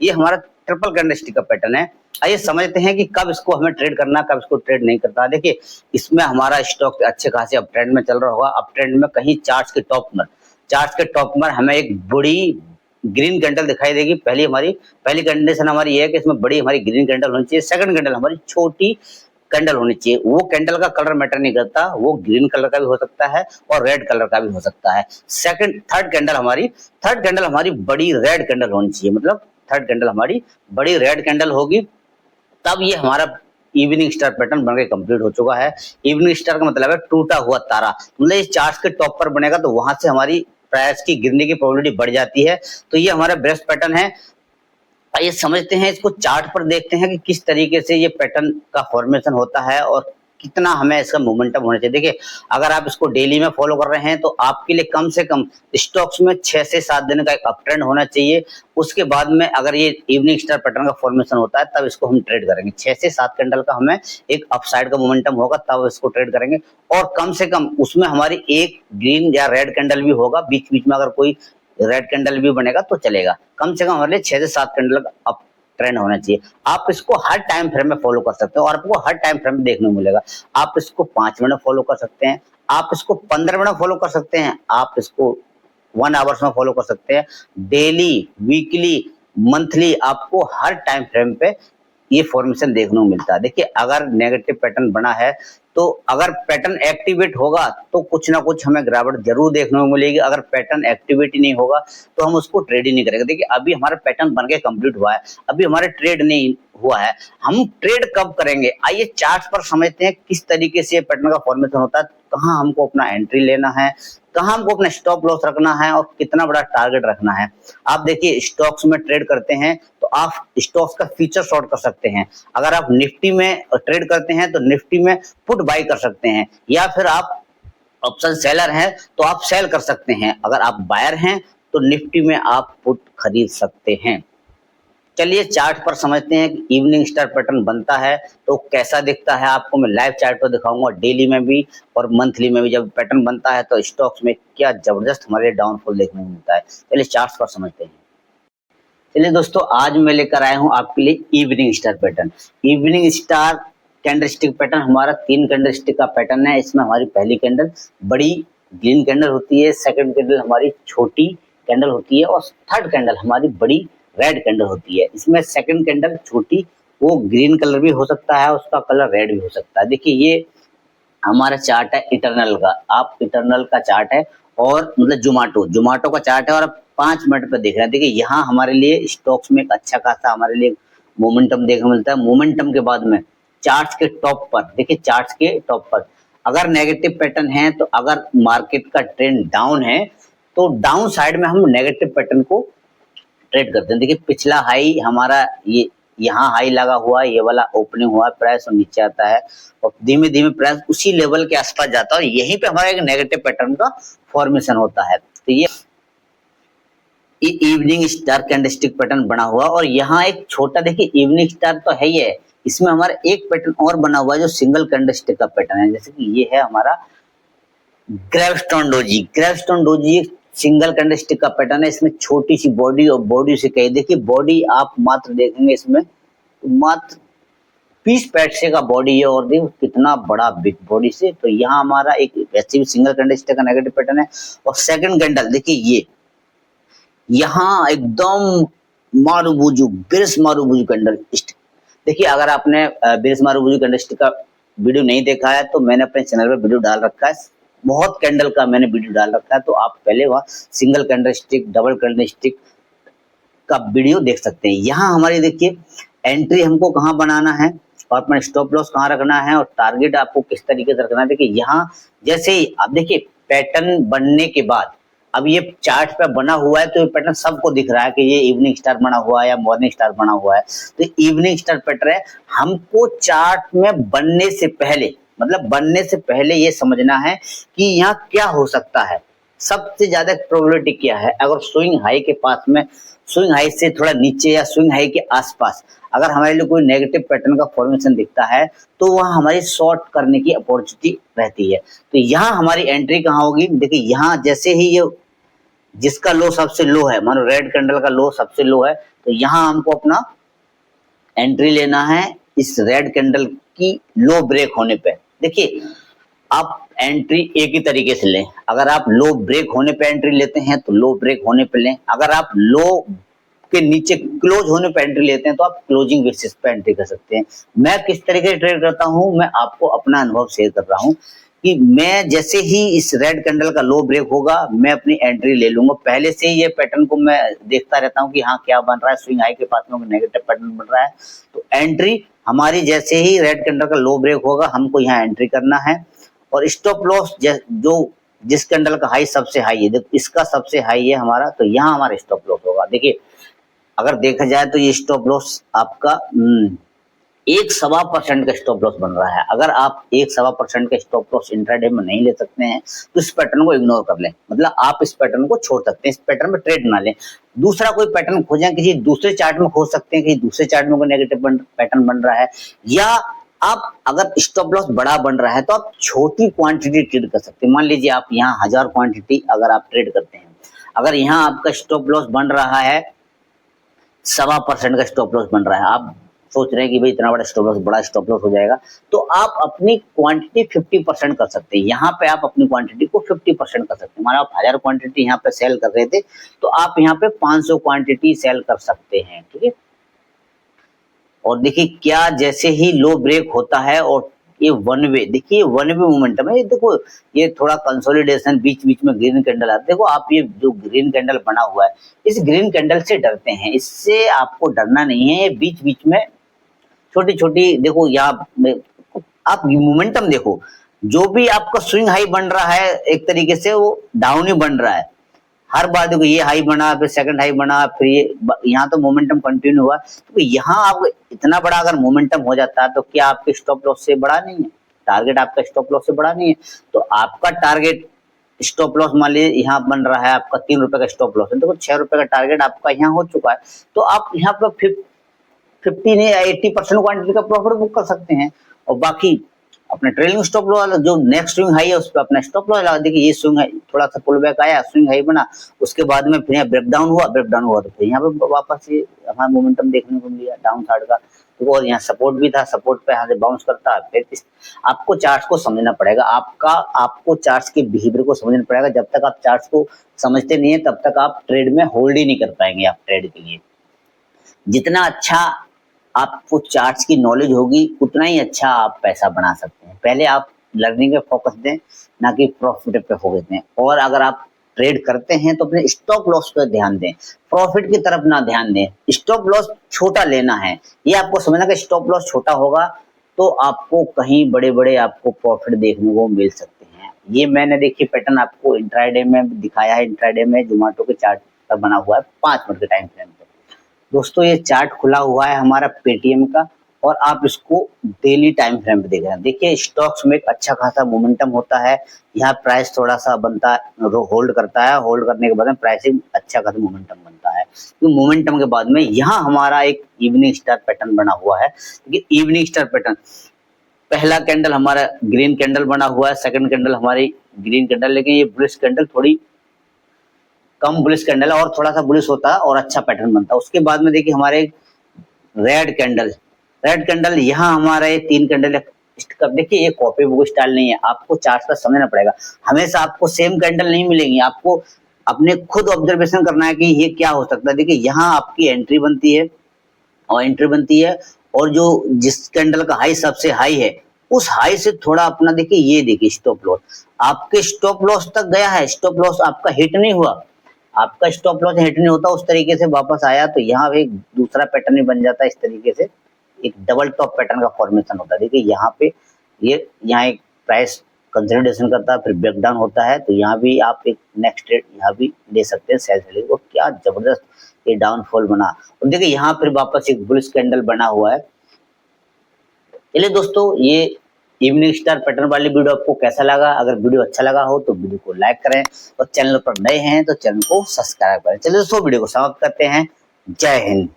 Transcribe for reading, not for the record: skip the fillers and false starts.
ये हमारा triple candlestick का पैटर्न है। आइए समझते हैं कि कब इसको हमें ट्रेड करना, कब इसको ट्रेड नहीं करना। देखिए इसमें हमारा स्टॉक अच्छे खासे अप ट्रेंड में चल रहा होगा। अप ट्रेंड में कहीं चार्ट्स के टॉप पर हमें एक बड़ी ग्रीन कैंडल दिखाई देगी। पहली कंडीशन हमारी ये है कि इसमें बड़ी हमारी ग्रीन कैंडल होनी चाहिए। सेकंड कैंडल हमारी छोटी कैंडल होनी चाहिए। वो कैंडल का कलर मैटर नहीं करता, वो ग्रीन कलर का भी हो सकता है और रेड कलर का भी हो सकता है। थर्ड कैंडल हमारी बड़ी रेड कैंडल होनी चाहिए, मतलब थर्ड कैंडल हमारी बड़ी रेड कैंडल होगी, तब ये हमारा इवनिंग स्टार पैटर्न बनकर कंप्लीट हो चुका है। इवनिंग स्टार का मतलब है टूटा हुआ तारा, मतलब इस चार्ट के टॉप पर बनेगा तो वहां से हमारी प्राइस की गिरने की प्रोबेबिलिटी बढ़ जाती है। तो ये हमारा बेस्ट पैटर्न है। आइए समझते हैं, इसको चार्ट पर देखते हैं कि किस तरीके से ये पैटर्न का फॉर्मेशन होता है और कितना हमें इसका मोमेंटम होना चाहिए। देखिए अगर आप इसको डेली में फॉलो कर रहे हैं तो आपके लिए कम से कम स्टॉक्स में 6 से 7 दिन का एक अप ट्रेंड होना चाहिए। उसके बाद में अगर ये इवनिंग स्टार पैटर्न का फॉर्मेशन होता है तब इसको हम ट्रेड करेंगे। 6 से 7 कैंडल का हमें एक अपसाइड का मोमेंटम होगा तब इसको ट्रेड करेंगे, और कम से कम उसमें हमारी एक ग्रीन या रेड कैंडल भी होगा। बीच बीच में अगर कोई रेड कैंडल भी बनेगा तो चलेगा। कम से कम हमारे लिए 6 से 7 कैंडल का अप ट्रेंड होना चाहिए। आप इसको हर टाइम फ्रेम में फॉलो कर सकते हो और आपको हर टाइम फ्रेम में देखने को मिलेगा। आप इसको 5 मिनट फॉलो कर सकते हैं, आप इसको 15 मिनट फॉलो कर सकते हैं, आप इसको 1 आवर्स में फॉलो कर सकते हैं। डेली, वीकली, मंथली आपको हर टाइम फ्रेम पे ये फॉर्मेशन देखने को मिलता है। देखिए अगर नेगेटिव पैटर्न बना है तो अगर पैटर्न एक्टिवेट होगा तो कुछ ना कुछ हमें गिरावट जरूर देखने को मिलेगी। अगर पैटर्न एक्टिवेट नहीं होगा तो हम उसको ट्रेड ही नहीं करेंगे। देखिए अभी हमारा पैटर्न बन के कंप्लीट हुआ है, अभी हमारे ट्रेड नहीं हुआ है, हम ट्रेड कब करेंगे। आइए चार्ट पर समझते हैं किस तरीके से पैटर्न का फॉर्मेशन होता है, कहाँ हमको अपना एंट्री लेना है, कहाँ हमको अपना स्टॉप लॉस रखना है और कितना बड़ा टारगेट रखना है। आप देखिए स्टॉक्स में ट्रेड करते हैं तो आप स्टॉक्स का फ्यूचर शॉर्ट कर सकते हैं। अगर आप निफ्टी में ट्रेड करते हैं तो निफ्टी में पुट बाई कर सकते हैं, या फिर आप ऑप्शन सेलर हैं तो आप सेल कर सकते हैं। अगर आप बायर हैं तो निफ्टी में आप पुट खरीद सकते हैं। चलिए चार्ट पर समझते हैं कि इवनिंग स्टार पैटर्न बनता है तो कैसा दिखता है। आपको मैं लाइव चार्ट पर दिखाऊंगा, डेली में भी और मंथली में भी। जब पैटर्न बनता है तो स्टॉक्स में क्या जबरदस्त हमारे डाउनफॉल देखने को मिलता है। चलिए चार्ट पर समझते हैं। चलिए दोस्तों, आज मैं लेकर आया हूं आपके लिए evening star pattern. Evening star candlestick pattern हमारा 3 कैंडलस्टिक का पैटर्न है। इसमें हमारी पहली कैंडल बड़ी ग्रीन कैंडल होती है, सेकंड कैंडल हमारी छोटी कैंडल होती है और थर्ड कैंडल हमारी बड़ी रेड कैंडल होती है। इसमें सेकंड कैंडल छोटी वो ग्रीन कलर भी हो सकता है, उसका कलर रेड भी हो सकता है। देखिए ये हमारा चार्ट है इटरनल का, आप इटरनल का चार्ट है और मतलब जोमेटो का चार्ट है और आप 5 मिनट पे देख रहे हैं। देखिए यहाँ हमारे लिए स्टॉक्स में एक अच्छा खासा हमारे लिए मोमेंटम देखने को मिलता है। मोमेंटम के बाद में चार्ट के टॉप पर, देखिए चार्ट के टॉप पर अगर नेगेटिव पैटर्न है तो अगर मार्केट का ट्रेंड डाउन है तो डाउन साइड में हम नेगेटिव पैटर्न को ट्रेड करते हैं। देखिए पिछला हाई हमारा ये यहाँ हाई लगा हुआ है, ये वाला ओपनिंग हुआ है, प्राइस और नीचे आता है और धीमे धीमे प्राइस उसी लेवल के आसपास जाता है और यहीं पे हमारा एक नेगेटिव पैटर्न का फॉर्मेशन होता है। तो ये इवनिंग स्टार कैंडलस्टिक पैटर्न बना हुआ और यहाँ एक छोटा, देखिए इवनिंग स्टार तो है ही है, इसमें हमारा एक पैटर्न और बना हुआ है जो सिंगल कैंडलस्टिक का पैटर्न है। जैसे कि ये है हमारा ग्रेवस्टोन डोजी सिंगल कैंडलस्टिक का पैटर्न है। इसमें छोटी सी बॉडी और बॉडी से कही, देखिए बॉडी आप मात्र देखेंगे इसमें मात्र 20 पैसे का बॉडी है और देखो कितना बड़ा बिग बॉडी से। तो यहाँ हमारा एक वैसे भी सिंगल कैंडलस्टिक का नेगेटिव पैटर्न है। और सेकंड कैंडल देखिए ये यहाँ एकदम मारूबुजू बिरस मारूबुजू कैंडलस्टिक। देखिए अगर आपने बिरस मारूबुजू कैंडलस्टिक का वीडियो नहीं देखा है तो मैंने अपने चैनल पर वीडियो डाल रखा है, बहुत कैंडल का मैंने वीडियो डाल रखा है, तो आप पहले वहाँ सिंगल कैंडलस्टिक, डबल कैंडलस्टिक का वीडियो देख सकते हैं। यहाँ हमारी देखिए एंट्री हमको कहाँ बनाना है और अपना स्टॉप लॉस कहाँ रखना है और टारगेट आपको किस तरीके से रखना है। देखिए यहाँ जैसे ही आप देखिए पैटर्न बनने के बाद अब ये चार्ट पे बना हुआ है तो ये पैटर्न सबको दिख रहा है कि ये इवनिंग स्टार बना हुआ है या मॉर्निंग स्टार बना हुआ है। तो इवनिंग स्टार पैटर्न है, हमको चार्ट में बनने से पहले, मतलब बनने से पहले ये समझना है कि यहाँ क्या हो सकता है, सबसे ज्यादा प्रोबेबिलिटी क्या है। अगर स्विंग हाई के पास में, स्विंग हाई से थोड़ा नीचे या स्विंग हाई के आसपास अगर हमारे लिए कोई नेगेटिव पैटर्न का फॉर्मेशन दिखता है तो वह हमारी शॉर्ट करने की अपॉर्चुनिटी रहती है। तो यहाँ हमारी एंट्री कहाँ होगी, देखिए यहाँ जैसे ही ये जिसका लो सबसे लो है, मानो रेड कैंडल का लो सबसे लो है, तो यहाँ हमको अपना एंट्री लेना है इस रेड कैंडल की लो ब्रेक होने पे। देखिए आप एंट्री एक ही तरीके से लें, अगर आप लो ब्रेक होने पे एंट्री लेते हैं तो लो ब्रेक होने पे लें, अगर आप लो के नीचे क्लोज होने पे एंट्री लेते हैं तो आप क्लोजिंग बेसिस पे एंट्री कर सकते हैं। मैं किस तरीके से ट्रेड करता हूं, मैं आपको अपना अनुभव शेयर कर रहा हूं कि मैं जैसे ही इस रेड कैंडल का लो ब्रेक होगा मैं अपनी एंट्री ले लूंगा। पहले से ही ये पैटर्न को मैं देखता रहता हूं कि हाँ क्या बन रहा है, स्विंग हाई के पास में नेगेटिव पैटर्न बन रहा है, तो एंट्री हमारी जैसे ही रेड कैंडल का लो ब्रेक होगा हमको यहाँ एंट्री करना है। और स्टॉप लॉस जो जिस कैंडल का हाई सबसे हाई है, देखो इसका सबसे हाई है हमारा, तो यहाँ हमारा स्टॉप लॉस होगा। देखिए अगर देखा जाए तो ये स्टॉप लॉस आपका 1.25% का स्टॉप लॉस बन रहा है। अगर आप 1.25% का स्टॉप लॉस इंट्राडे में नहीं ले सकते हैं तो इस पैटर्न को इग्नोर कर लें, मतलब आप इस पैटर्न को छोड़ सकते हैं, इस पैटर्न में ट्रेड ना लें। दूसरा कोई पैटर्न खोजें, किसी दूसरे चार्ट में खोज सकते हैं, किसी दूसरे चार्ट में कोई नेगेटिव पैटर्न बन रहा है, या आप अगर स्टॉप लॉस बड़ा बन रहा है तो आप छोटी क्वांटिटी ट्रेड कर सकते हैं। मान लीजिए आप यहाँ 1000 क्वांटिटी अगर आप ट्रेड करते हैं, अगर यहाँ आपका स्टॉप लॉस बन रहा है 1.25% का स्टॉप लॉस बन रहा है, आप सोच रहे हैं कि भाई इतना बड़ा स्टॉप लॉस हो जाएगा, तो आप अपनी क्वांटिटी 50% कर सकते हैं। यहाँ पे आप अपनी क्वांटिटी को 50% कर सकते हैं। मानो आप 1000 क्वांटिटी यहाँ पे सेल कर रहे थे तो आप यहाँ पे 500 क्वांटिटी सेल कर सकते हैं, ठीक है। और देखिए क्या जैसे ही लो ब्रेक होता है और ये वन वे, देखिए वन वे मोमेंटम है, देखो ये थोड़ा कंसोलिडेशन बीच बीच में ग्रीन कैंडल आता है। देखो आप ये जो ग्रीन कैंडल बना हुआ है इस ग्रीन कैंडल से डरते हैं, इससे आपको डरना नहीं है। ये बीच बीच में छोटी छोटी, देखो यहाँ आप मोमेंटम देखो, जो भी आपका स्विंग हाई बन रहा है एक तरीके से वो डाउन ही बन रहा है। हर बार देखो ये हाई बना, फिर सेकंड हाई बना, फिर ये यहाँ तो मोमेंटम कंटिन्यू हुआ। तो यहाँ आप इतना बड़ा अगर मोमेंटम हो जाता है तो क्या आपके स्टॉप लॉस से बड़ा नहीं है? टारगेट आपका स्टॉप लॉस से बड़ा नहीं है? तो आपका टारगेट स्टॉप लॉस मान लीजिए यहाँ बन रहा है आपका 3 रुपए का स्टॉप लॉस है, तो 6 रुपए का टारगेट आपका यहाँ हो चुका है, तो आप यहाँ पर 50 नहीं 80% क्वांटिटी का प्रॉफिट बुक कर सकते हैं। और बाकी अपने ट्रेलिंग स्टॉप लॉस जो नेक्स्ट स्विंग हाई है उस पर अपना स्टॉप लॉस लगा। देखिए ये स्विंग हाई थोड़ा सा पुल बैक आया, स्विंग हाई बना, उसके बाद में फिर यहाँ ब्रेकडाउन हुआ तो फिर यहाँ पे वापस ये हमारा मोमेंटम देखने को मिला डाउन साइड का। तो और यहाँ सपोर्ट भी था, सपोर्ट पे यहाँ से बाउंस करता है। फिर आपको चार्ट को समझना पड़ेगा, आपको चार्ट के बिहेवियर को समझना पड़ेगा। जब तक आप चार्ट को समझते नहीं है तब तक आप ट्रेड में होल्ड ही नहीं कर पाएंगे। आप ट्रेड के लिए जितना अच्छा आपको चार्ट्स की नॉलेज होगी उतना ही अच्छा आप पैसा बना सकते हैं। पहले आप लर्निंग पे फोकस दें, ना कि प्रॉफिट पे फोकस दें। और अगर आप ट्रेड करते हैं तो अपने स्टॉप लॉस पर ध्यान दें, प्रॉफिट की तरफ ना ध्यान दें। स्टॉप लॉस छोटा लेना है, ये आपको समझना कि स्टॉप लॉस छोटा होगा तो आपको कहीं बड़े बड़े आपको प्रॉफिट देखने को मिल सकते हैं। ये मैंने देखिए पैटर्न आपको इंट्राडे में दिखाया है। इंट्राडे में जोमेटो के चार्ट पर बना हुआ है 5 मिनट के टाइम फ्रेम पे। दोस्तों ये चार्ट खुला हुआ है हमारा पेटीएम का और आप इसको डेली टाइम फ्रेम पे देख रहे हैं। देखिए स्टॉक्स में एक अच्छा खासा मोमेंटम होता है, यहाँ प्राइस थोड़ा सा बनता है, होल्ड करता है, होल्ड करने के बाद में प्राइसिंग अच्छा खासा मोमेंटम बनता है। तो मोमेंटम के बाद में यहाँ हमारा एक इवनिंग स्टार पैटर्न बना हुआ है। क्योंकि इवनिंग स्टार पैटर्न पहला कैंडल हमारा ग्रीन कैंडल बना हुआ है, सेकंड कैंडल हमारी ग्रीन कैंडल, लेकिन ये बुलिश कैंडल थोड़ी कम बुलिश कैंडल है और थोड़ा सा बुलिश होता है और अच्छा पैटर्न बनता है। उसके बाद में देखिए हमारे रेड कैंडल यहाँ हमारा ये 3 कैंडल। देखिए ये कॉपी बुक स्टाइल नहीं है, आपको चार्ट का समझना पड़ेगा। हमेशा आपको सेम कैंडल नहीं मिलेंगी, आपको अपने खुद ऑब्जर्वेशन करना है कि ये क्या हो सकता है। देखिए यहाँ आपकी एंट्री बनती है और जो जिस कैंडल का हाई सबसे हाई है उस हाई से थोड़ा अपना देखिए, ये देखिए स्टॉप लॉस आपके स्टॉप लॉस तक गया है, स्टॉप लॉस आपका हिट नहीं हुआ, आपका स्टॉप लॉस हिट नहीं होता, उस तरीके से वापस आया तो यहाँ एक दूसरा पैटर्न ही बन जाता है। इस तरीके से एक डबल टॉप पैटर्न का फॉर्मेशन होता है। देखिए यहाँ पे यहाँ एक प्राइस कंसोलिडेशन करता है, फिर ब्रेकडाउन होता है, तो यहाँ भी आप एक नेक्स्ट ट्रेड यहाँ भी ले सकते हैं सेल से। वो क्या जबरदस्त ये डाउनफॉल बना और देखिए यहाँ फिर वापस एक बुलिश कैंडल बना हुआ है। चलिए दोस्तों ये इवनिंग स्टार पैटर्न वाली वीडियो आपको कैसा लगा? अगर वीडियो अच्छा लगा हो तो वीडियो को लाइक करें और चैनल पर नए हैं तो चैनल को सब्सक्राइब करें। चलिए दोस्तों वीडियो को समाप्त करते हैं। जय हिंद।